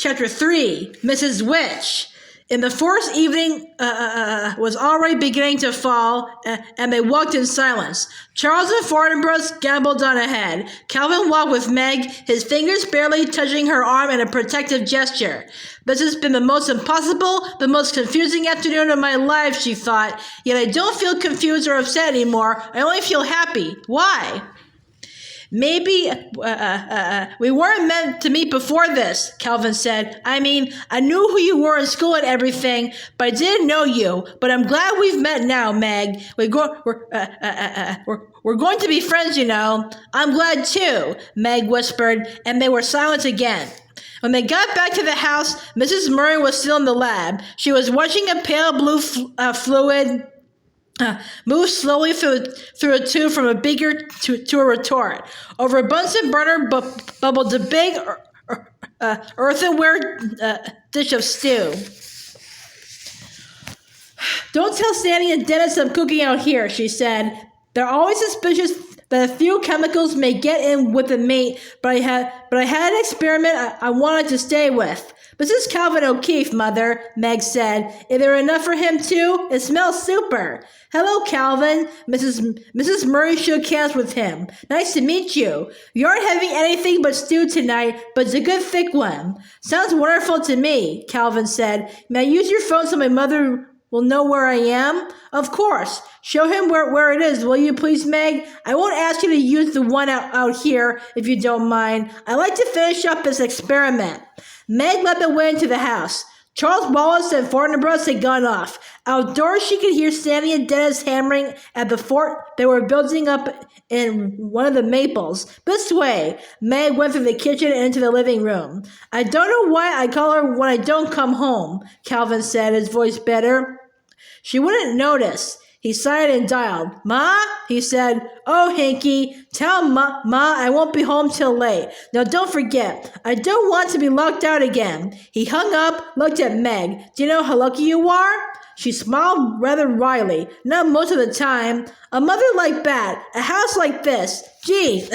Chapter 3, Mrs. Witch. In the forest, evening was already beginning to fall, and they walked in silence. Charles and Fortinbras gambled on ahead. Calvin walked with Meg, his fingers barely touching her arm in a protective gesture. This has been the most impossible, the most confusing afternoon of my life, she thought. Yet I don't feel confused or upset anymore. I only feel happy. Why? Maybe we weren't meant to meet before this, Calvin said. I mean, I knew who you were in school and everything, but I didn't know you. But I'm glad we've met now, Meg. We're going to be friends, you know. I'm glad too, Meg whispered, and they were silent again. When they got back to the house, Mrs. Murry was still in the lab. She was watching a pale blue fluid move slowly through a tube from a beaker to a retort. Over a Bunsen burner bubbled a big earthenware dish of stew. Don't tell Sandy and Dennis I'm cooking out here, she said. They're always suspicious that a few chemicals may get in with the meat, but I had an experiment I wanted to stay with. This is Calvin O'Keefe, Mother, Meg said. Is there enough for him, too? It smells super. Hello, Calvin. Mrs. Murry shook hands with him. Nice to meet you. You aren't having anything but stew tonight, but it's a good thick one. Sounds wonderful to me, Calvin said. May I use your phone so my mother will know where I am? Of course. Show him where it is, will you please, Meg? I won't ask you to use the one out here, if you don't mind. I like to finish up this experiment. Meg led the way into the house. Charles Wallace and Fortinbras had gone off. Outdoors, she could hear Sandy and Dennis hammering at the fort they were building up in one of the maples. This way, Meg went through the kitchen and into the living room. I don't know why I call her when I don't come home, Calvin said, his voice better. She wouldn't notice. He sighed and dialed. Ma? He said. Oh, Hanky, tell Ma I won't be home till late. Now, don't forget, I don't want to be locked out again. He hung up, looked at Meg. Do you know how lucky you are? She smiled rather wryly. Not most of the time. A mother like that, a house like this. Gee,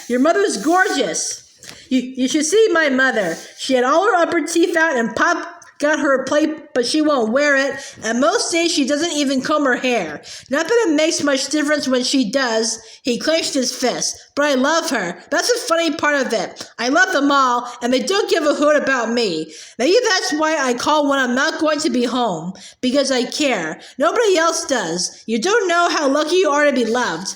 your mother's gorgeous. You should see my mother. She had all her upper teeth out and Pop got her a plate, but she won't wear it, and most days she doesn't even comb her hair. Not that it makes much difference when she does. He clenched his fist. But I love her. That's the funny part of it. I love them all, and they don't give a hoot about me. Maybe that's why I call when I'm not going to be home, because I care. Nobody else does. You don't know how lucky you are to be loved.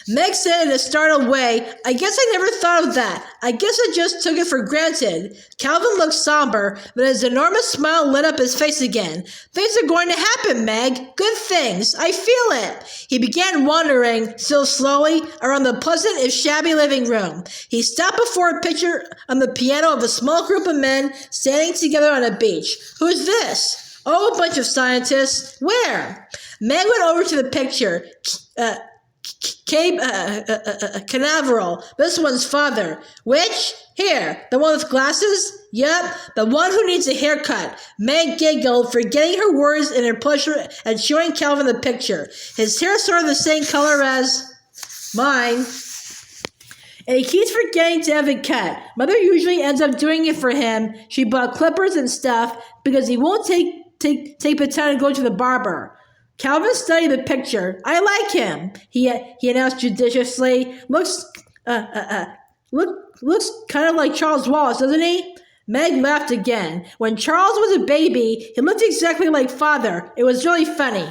Meg said in a startled way, I guess I never thought of that. I guess I just took it for granted. Calvin looked somber, but his enormous smile lit up his face again. Things are going to happen, Meg. Good things. I feel it. He began wandering, still slowly, around the pleasant if shabby living room. He stopped before a picture on the piano of a small group of men standing together on a beach. Who's this? Oh, a bunch of scientists. Where? Meg went over to the picture. Canaveral, this one's father. Which? Here, the one with glasses? Yep, the one who needs a haircut. Meg giggled, forgetting her worries in her pleasure at showing Calvin the picture. His hair sort of the same color as mine. And he keeps forgetting to have it cut. Mother usually ends up doing it for him. She bought clippers and stuff because he won't take the time to go to the barber. Calvin studied the picture. I like him, he announced judiciously. Looks kind of like Charles Wallace, doesn't he? Meg laughed again. When Charles was a baby, he looked exactly like Father. It was really funny.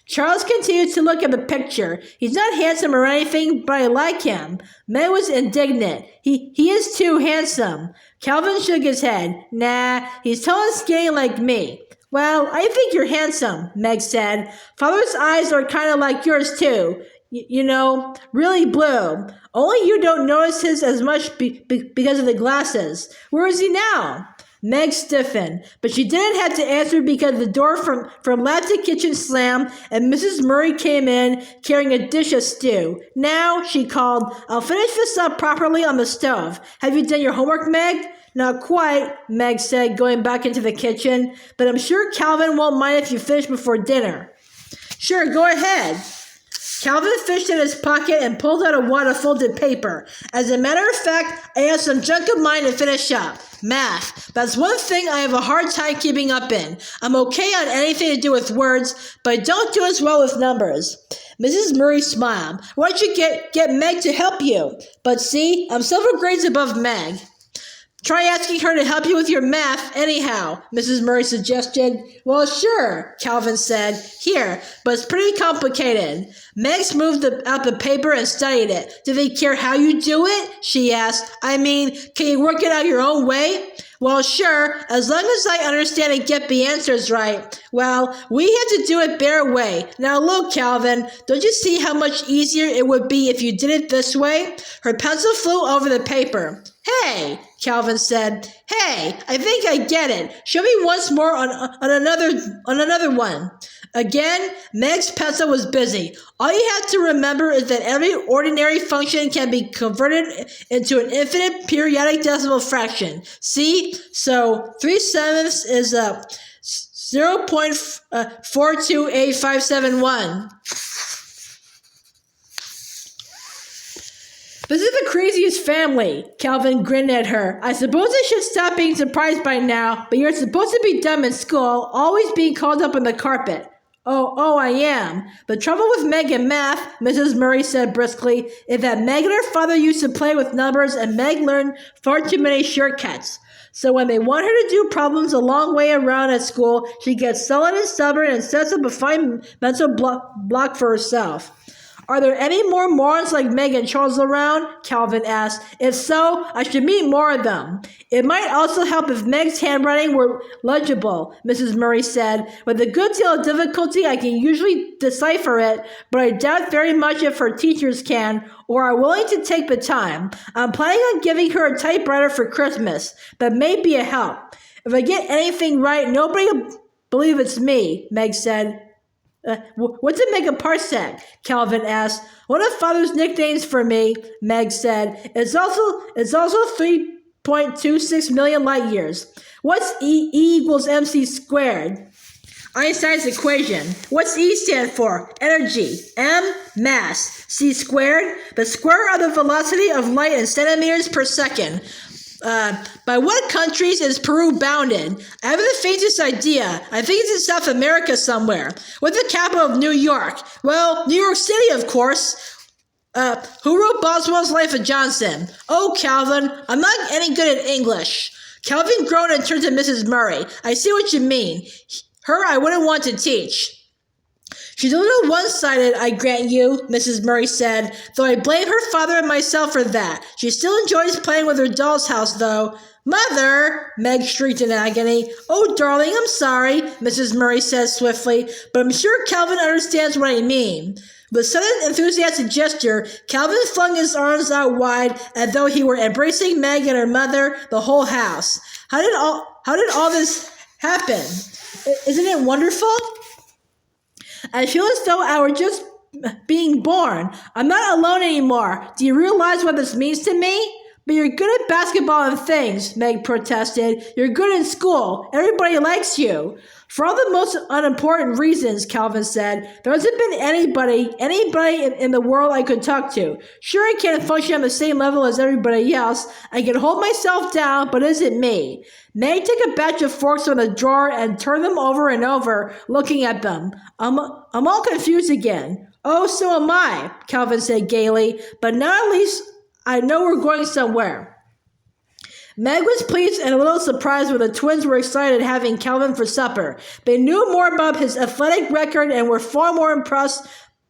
Charles continued to look at the picture. He's not handsome or anything, but I like him. Meg was indignant. He is too handsome. Calvin shook his head. Nah, he's tall and skinny like me. Well, I think you're handsome, Meg said. Father's eyes are kind of like yours, too. You know, really blue. Only you don't notice his as much because of the glasses. Where is he now? Meg stiffened, but she didn't have to answer because the door from lab to kitchen slammed and Mrs. Murry came in carrying a dish of stew. Now, she called, I'll finish this up properly on the stove. Have you done your homework, Meg? Not quite, Meg said, going back into the kitchen, but I'm sure Calvin won't mind if you finish before dinner. Sure, go ahead. Calvin fished in his pocket and pulled out a wad of folded paper. As a matter of fact, I have some junk of mine to finish up. Math. That's one thing I have a hard time keeping up in. I'm okay on anything to do with words, but I don't do as well with numbers. Mrs. Murry smiled. Why don't you get Meg to help you? But see, I'm several grades above Meg. Try asking her to help you with your math anyhow, Mrs. Murry suggested. Well, sure, Calvin said. Here, but it's pretty complicated. Meg smoothed out the paper and studied it. Do they care how you do it? She asked. I mean, can you work it out your own way? Well, sure, as long as I understand and get the answers right. Well, we have to do it their way. Now look, Calvin, don't you see how much easier it would be if you did it this way? Her pencil flew over the paper. Hey, Calvin said. Hey, I think I get it. Show me once more on another one. Again, Meg's pencil was busy. All you have to remember is that every ordinary function can be converted into an infinite periodic decimal fraction. See? So 3/7 is 0.428571. This is the craziest family. Calvin grinned at her. I suppose I should stop being surprised by now, but you're supposed to be dumb in school, always being called up on the carpet. Oh, I am. The trouble with Meg and math, Mrs. Murry said briskly, is that Meg and her father used to play with numbers and Meg learned far too many shortcuts. So when they want her to do problems a long way around at school, she gets sullen and stubborn and sets up a fine mental block for herself. Are there any more morons like Meg and Charles around? Calvin asked. If so, I should meet more of them. It might also help if Meg's handwriting were legible, Mrs. Murry said. With a good deal of difficulty, I can usually decipher it, but I doubt very much if her teachers can, or are willing to take the time. I'm planning on giving her a typewriter for Christmas. That may be a help. If I get anything right, nobody will believe it's me, Meg said. What's a megaparsec? Calvin asked. One of Father's nicknames for me, Meg said. It's also 3.26 million light years. What's E equals mc squared? Einstein's equation. What's E stand for? Energy. M, mass. C squared, the square of the velocity of light in centimeters per second. By what countries is Peru bounded? I haven't the faintest idea. I think it's in South America somewhere. What's the capital of New York? Well, New York City, of course. Who wrote Boswell's Life of Johnson? Oh, Calvin, I'm not any good at English. Calvin groaned and turned to Mrs. Murry. I see what you mean. Her I wouldn't want to teach. She's a little one-sided, I grant you, Mrs. Murry said, though I blame her father and myself for that. She still enjoys playing with her doll's house, though. Mother, Meg shrieked in agony. Oh, darling, I'm sorry, Mrs. Murry said swiftly, but I'm sure Calvin understands what I mean. With a sudden enthusiastic gesture, Calvin flung his arms out wide as though he were embracing Meg and her mother, the whole house. How did all this happen? Isn't it wonderful? I feel as though I were just being born. I'm not alone anymore. Do you realize what this means to me? But you're good at basketball and things, Meg protested. You're good in school. Everybody likes you. For all the most unimportant reasons, Calvin said, there hasn't been anybody in the world I could talk to. Sure, I can't function on the same level as everybody else. I can hold myself down, but is it me? Meg took a batch of forks from the drawer and turned them over and over, looking at them. I'm all confused again. Oh, so am I, Calvin said gaily, but now at least I know we're going somewhere. Meg was pleased and a little surprised when the twins were excited having Calvin for supper. They knew more about his athletic record and were far more impressed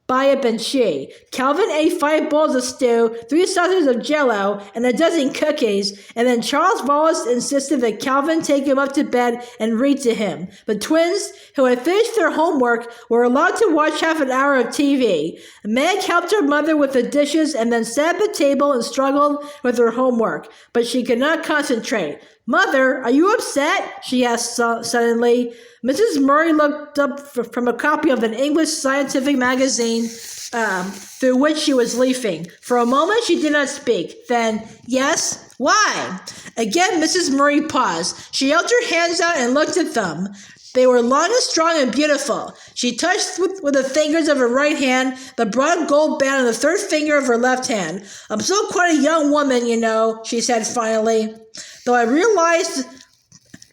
by it than she. Calvin ate 5 bowls of stew, 3 saucers of Jell-O, and a dozen cookies, and then Charles Wallace insisted that Calvin take him up to bed and read to him. The twins, who had finished their homework, were allowed to watch half an hour of TV. Meg helped her mother with the dishes and then sat at the table and struggled with her homework, but she could not concentrate. Mother, are you upset? She asked suddenly. Mrs. Murry looked up from a copy of an English scientific magazine through which she was leafing. For a moment, she did not speak. Then, yes, why? Again, Mrs. Murry paused. She held her hands out and looked at them. They were long and strong and beautiful. She touched with the fingers of her right hand the broad gold band on the third finger of her left hand. I'm still quite a young woman, you know, she said finally. Though I realized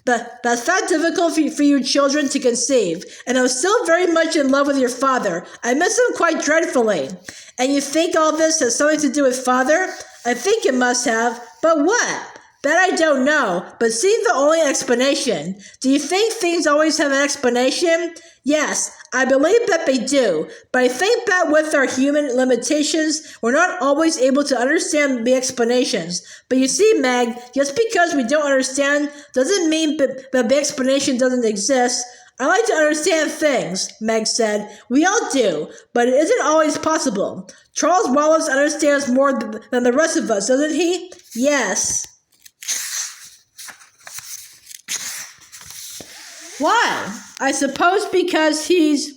that's not difficult for you children to conceive, and I'm still very much in love with your father. I miss him quite dreadfully. And you think all this has something to do with father? I think it must have, but what? That I don't know, but seems the only explanation. Do you think things always have an explanation? Yes, I believe that they do, but I think that with our human limitations, we're not always able to understand the explanations. But you see, Meg, just because we don't understand doesn't mean that the explanation doesn't exist. I like to understand things, Meg said. We all do, but it isn't always possible. Charles Wallace understands more than the rest of us, doesn't he? Yes. Why? I suppose because he's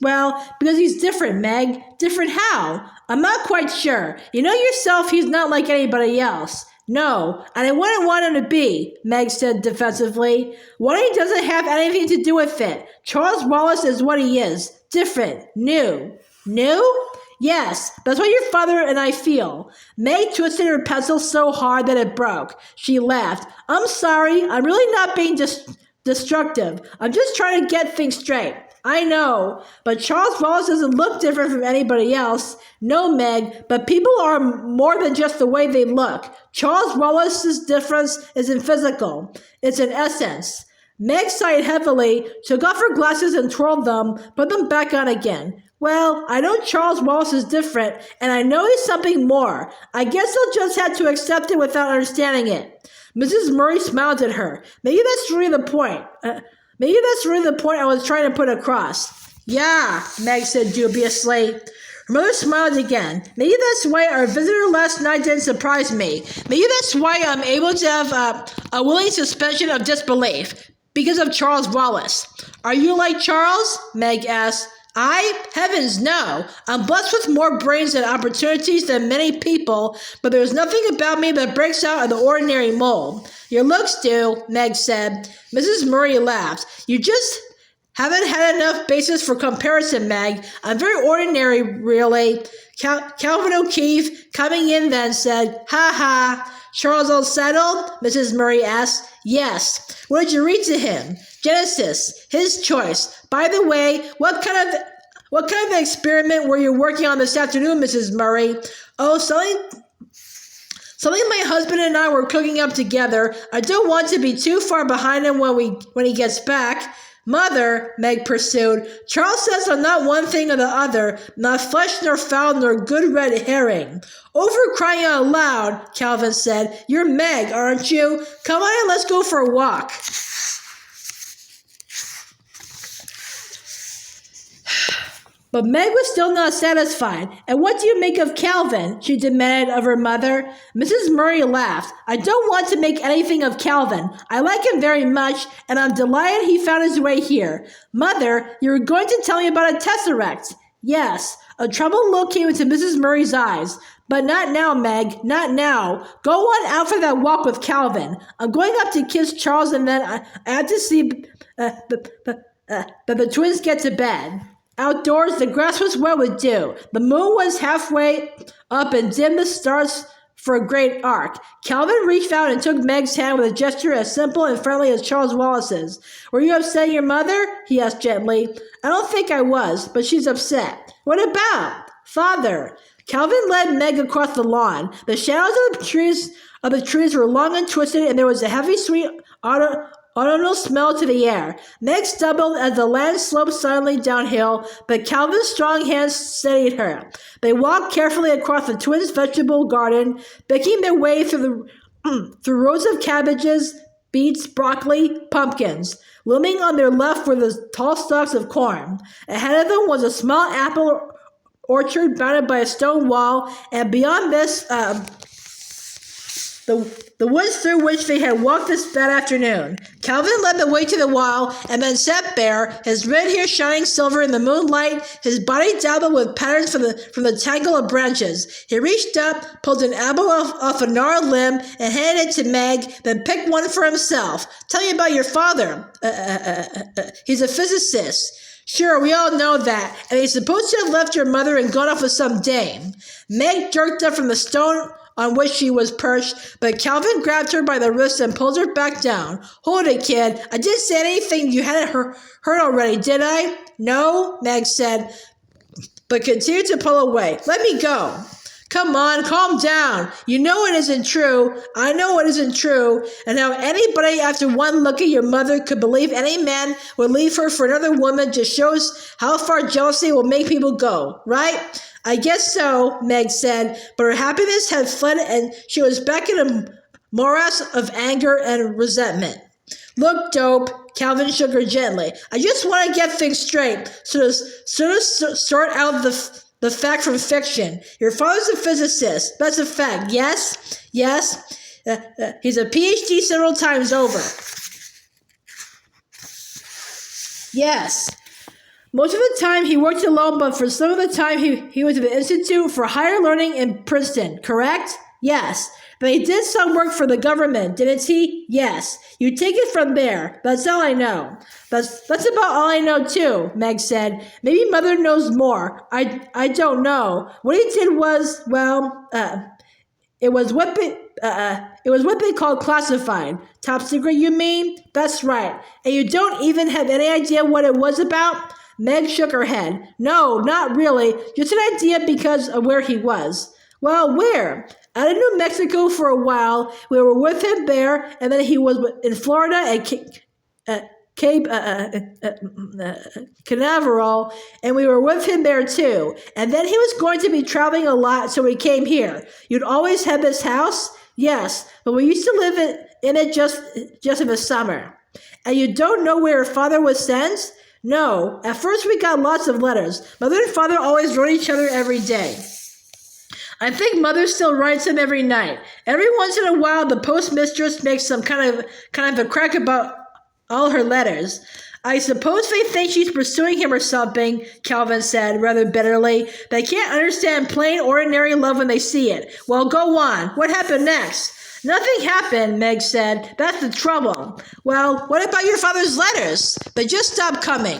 different, Meg. Different how? I'm not quite sure. You know yourself he's not like anybody else. No, and I wouldn't want him to be, Meg said defensively. What he doesn't have anything to do with it. Charles Wallace is what he is. Different. New. New? Yes, that's what your father and I feel. Meg twisted her pencil so hard that it broke. She laughed. I'm sorry, I'm really not being destructive. I'm just trying to get things straight. I know, but Charles Wallace doesn't look different from anybody else. No, Meg, but people are more than just the way they look. Charles Wallace's difference isn't physical. It's in essence. Meg sighed heavily, took off her glasses and twirled them, put them back on again. Well, I know Charles Wallace is different, and I know he's something more. I guess I'll just have to accept it without understanding it. Mrs. Murry smiled at her. Maybe that's really the point. I was trying to put across. Yeah, Meg said dubiously. Her mother smiled again. Maybe that's why our visitor last night didn't surprise me. Maybe that's why I'm able to have a willing suspension of disbelief. Because of Charles Wallace. Are you like Charles? Meg asked. Heavens no. I'm blessed with more brains and opportunities than many people, but there's nothing about me that breaks out of the ordinary mold. Your looks do, Meg said. Mrs. Murry laughed. You just haven't had enough basis for comparison, Meg. I'm very ordinary, really. Calvin O'Keefe, coming in then, said, Ha ha. Charles all settled? Mrs. Murry asked. Yes. What did you read to him? Genesis, his choice. By the way, what kind of experiment were you working on this afternoon, Mrs. Murry? Oh, something my husband and I were cooking up together. I don't want to be too far behind him when he gets back. Mother, Meg pursued, Charles says I'm not one thing or the other, not flesh nor fowl nor good red herring. Over crying out loud, Calvin said, You're Meg, aren't you? Come on and let's go for a walk. But Meg was still not satisfied. And what do you make of Calvin? She demanded of her mother. Mrs. Murry laughed. I don't want to make anything of Calvin. I like him very much, and I'm delighted he found his way here. Mother, you were going to tell me about a tesseract. Yes. A troubled look came into Mrs. Murry's eyes. But not now, Meg, not now. Go on out for that walk with Calvin. I'm going up to kiss Charles, and then I have to see that the twins get to bed. Outdoors, the grass was wet with dew. The moon was halfway up and dimmed the stars for a great arc. Calvin reached out and took Meg's hand with a gesture as simple and friendly as Charles Wallace's. Were you upsetting your mother? He asked gently. I don't think I was, but she's upset. What about? Father. Calvin led Meg across the lawn. The shadows of the trees were long and twisted, and there was a heavy, sweet autumnal smell to the air. Meg stumbled as the land sloped silently downhill, but Calvin's strong hands steadied her. They walked carefully across the twins' vegetable garden, picking their way through rows of cabbages, beets, broccoli, pumpkins. Looming on their left were the tall stalks of corn. Ahead of them was a small apple orchard bounded by a stone wall, and beyond this, the woods through which they had walked that afternoon. Calvin led the way to the wall and then sat there, his red hair shining silver in the moonlight, his body dabbled with patterns from the tangle of branches. He reached up, pulled an apple off a gnarled limb, and handed it to Meg, then picked one for himself. Tell me about your father. He's a physicist. Sure, we all know that, and he's supposed to have left your mother and gone off with some dame. Meg jerked up from the stone on which she was perched, but Calvin grabbed her by the wrist and pulled her back down. Hold it, kid. I didn't say anything you hadn't heard already, did I? No, Meg said, but continued to pull away. Let me go. Come on, calm down. You know it isn't true. I know it isn't true. And how anybody after one look at your mother could believe any man would leave her for another woman just shows how far jealousy will make people go, right? I guess so, Meg said, but her happiness had fled and she was back in a morass of anger and resentment. Look, dope, Calvin shook her gently. I just want to get things straight, sort of sort out the fact from fiction. Your father's a physicist. That's a fact. Yes? Yes? He's a PhD several times over. Yes. Most of the time he worked alone, but for some of the time he went to the Institute for Higher Learning in Princeton, correct? Yes. But he did some work for the government, didn't he? Yes. You take it from there. That's all I know. That's about all I know too, Meg said. Maybe Mother knows more. I don't know. What he did was, well, it was what they call classified. Top secret, you mean? That's right. And you don't even have any idea what it was about? Meg shook her head. No, not really. Just an idea because of where he was. Well, where? Out of New Mexico for a while. We were with him there, and then he was in Florida at Cape Canaveral, and we were with him there too. And then he was going to be traveling a lot, so we came here. You'd always have this house? Yes, but we used to live in it just in the summer. And you don't know where your father was sent? No. At first we got lots of letters. Mother and father always wrote each other every day. I think Mother still writes him every night. Every once in a while, the postmistress makes some kind of a crack about all her letters. I suppose they think she's pursuing him or something, Calvin said, rather bitterly. They can't understand plain, ordinary love when they see it. Well, go on. What happened next? Nothing happened, Meg said. That's the trouble. Well, what about your father's letters? They just stopped coming.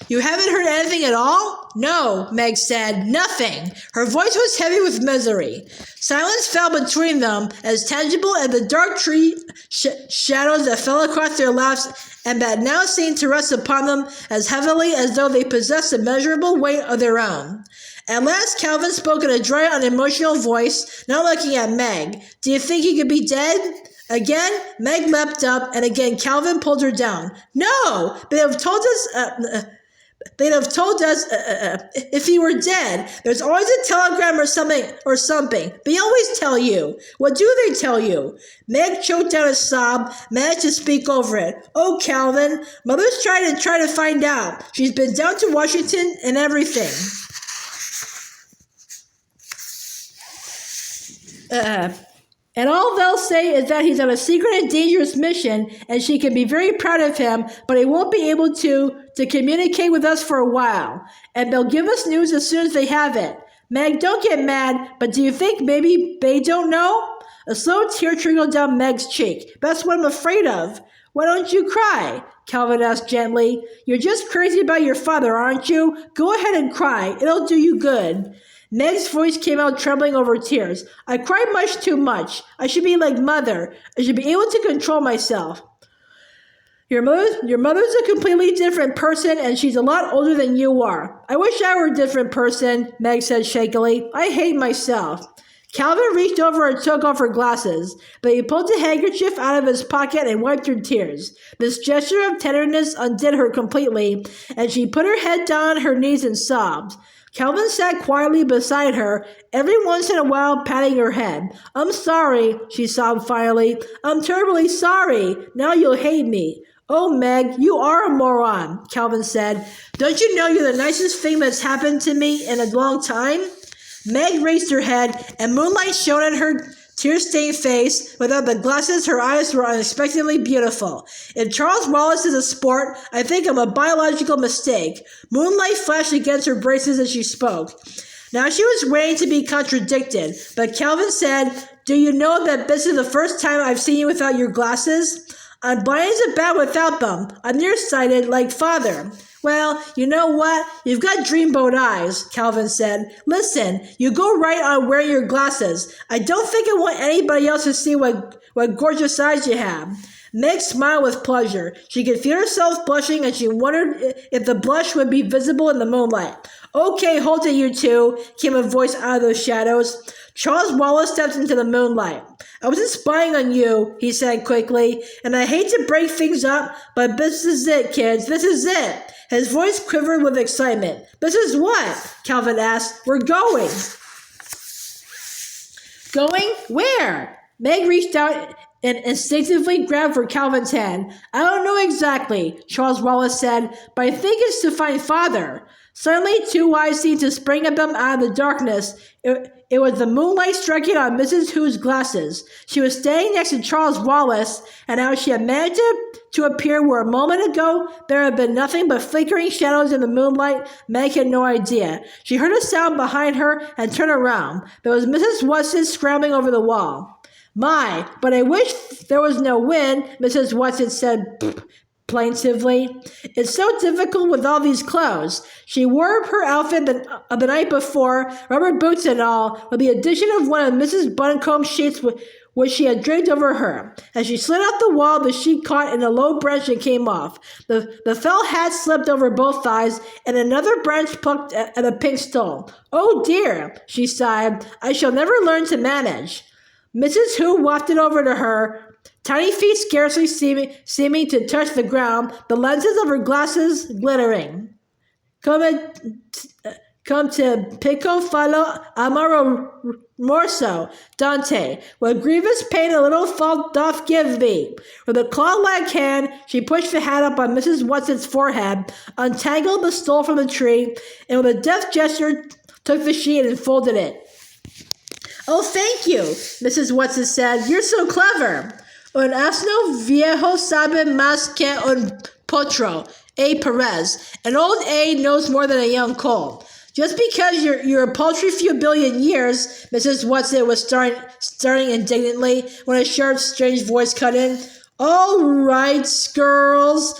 You haven't heard anything at all? No, Meg said. Nothing. Her voice was heavy with misery. Silence fell between them, as tangible as the dark tree shadows that fell across their laps and that now seemed to rest upon them as heavily as though they possessed a measurable weight of their own. At last, Calvin spoke in a dry, unemotional voice, not looking at Meg. Do you think he could be dead? Again, Meg leapt up, and again Calvin pulled her down. No! They'd have told us if he were dead. There's always a telegram or something. They always tell you. What do they tell you? Meg choked out a sob, managed to speak over it. Oh, Calvin, Mother's trying to find out. She's been down to Washington and everything. And all they'll say is that he's on a secret and dangerous mission, and she can be very proud of him, but he won't be able to communicate with us for a while. And they'll give us news as soon as they have it. Meg, don't get mad, but do you think maybe they don't know? A slow tear trickled down Meg's cheek. That's what I'm afraid of. Why don't you cry? Calvin asked gently. You're just crazy about your father, aren't you? Go ahead and cry. It'll do you good. Meg's voice came out trembling over tears. I cry much too much. I should be like Mother. I should be able to control myself. Your mother's a completely different person, and she's a lot older than you are. I wish I were a different person, Meg said shakily. I hate myself. Calvin reached over and took off her glasses, but he pulled a handkerchief out of his pocket and wiped her tears. This gesture of tenderness undid her completely, and she put her head down on her knees and sobbed. Calvin sat quietly beside her, every once in a while patting her head. I'm sorry, she sobbed finally. I'm terribly sorry. Now you'll hate me. Oh, Meg, you are a moron, Calvin said. Don't you know you're the nicest thing that's happened to me in a long time? Meg raised her head, and moonlight shone on her tear-stained face. Without the glasses, her eyes were unexpectedly beautiful. If Charles Wallace is a sport, I think I'm a biological mistake. Moonlight flashed against her braces as she spoke. Now she was waiting to be contradicted, but Calvin said, "Do you know that this is the first time I've seen you without your glasses? I'm blind as a bat without them. I'm nearsighted like father." "Well, you know what? You've got dreamboat eyes," Calvin said. "Listen, you go right on wearing your glasses. I don't think I want anybody else to see what gorgeous eyes you have." Meg smiled with pleasure. She could feel herself blushing, and she wondered if the blush would be visible in the moonlight. "Okay, hold it, you two," came a voice out of those shadows. Charles Wallace stepped into the moonlight. "I wasn't spying on you," he said quickly, "and I hate to break things up, but this is it, kids. This is it." His voice quivered with excitement. "This is what?" Calvin asked. "We're going." "Going? Where?" Meg reached out and instinctively grabbed for Calvin's hand. "I don't know exactly," Charles Wallace said, "but I think it's to find father." Suddenly, two eyes seemed to spring at them out of the darkness. It was the moonlight striking on Mrs. Who's glasses. She was standing next to Charles Wallace, and how she had managed to appear where a moment ago there had been nothing but flickering shadows in the moonlight, Meg had no idea. She heard a sound behind her and turned around. There was Mrs. Watson scrambling over the wall. "My, but I wish there was no wind," Mrs. Watson said plaintively. "It's so difficult with all these clothes." She wore her outfit the night before, rubber boots and all, with the addition of one of Mrs. Buncombe's sheets which she had draped over her. As she slid off the wall, the sheet caught in a low branch and came off. The felt hat slipped over both thighs, and another branch plucked at a pink stole. "Oh dear," she sighed, "I shall never learn to manage." Mrs. Who wafted over to her, tiny feet scarcely seeming to touch the ground, the lenses of her glasses glittering. Come to Pico fallo amaro morso, Dante. What grievous pain a little fault doth give me. With a claw-like hand, she pushed the hat up on Mrs. Watson's forehead, untangled the stole from the tree, and with a deft gesture took the sheet and folded it. "Oh, thank you," Mrs. Watson said. "You're so clever." "Un asno viejo sabe más que un potro, A. Perez. An old A knows more than a young colt." "Just because you're a paltry few billion years," Mrs. Watson was starting indignantly when a sharp, strange voice cut in. "All right, girls.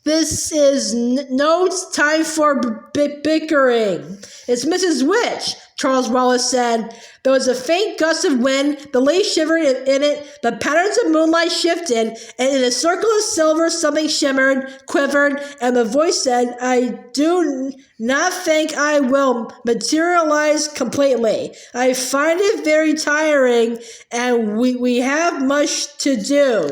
This is no time for bickering. It's Mrs. Witch," Charles Wallace said. There was a faint gust of wind, the leaves shivered in it, the patterns of moonlight shifted, and in a circle of silver something shimmered, quivered, and the voice said, "I do not think I will materialize completely. I find it very tiring, and we have much to do."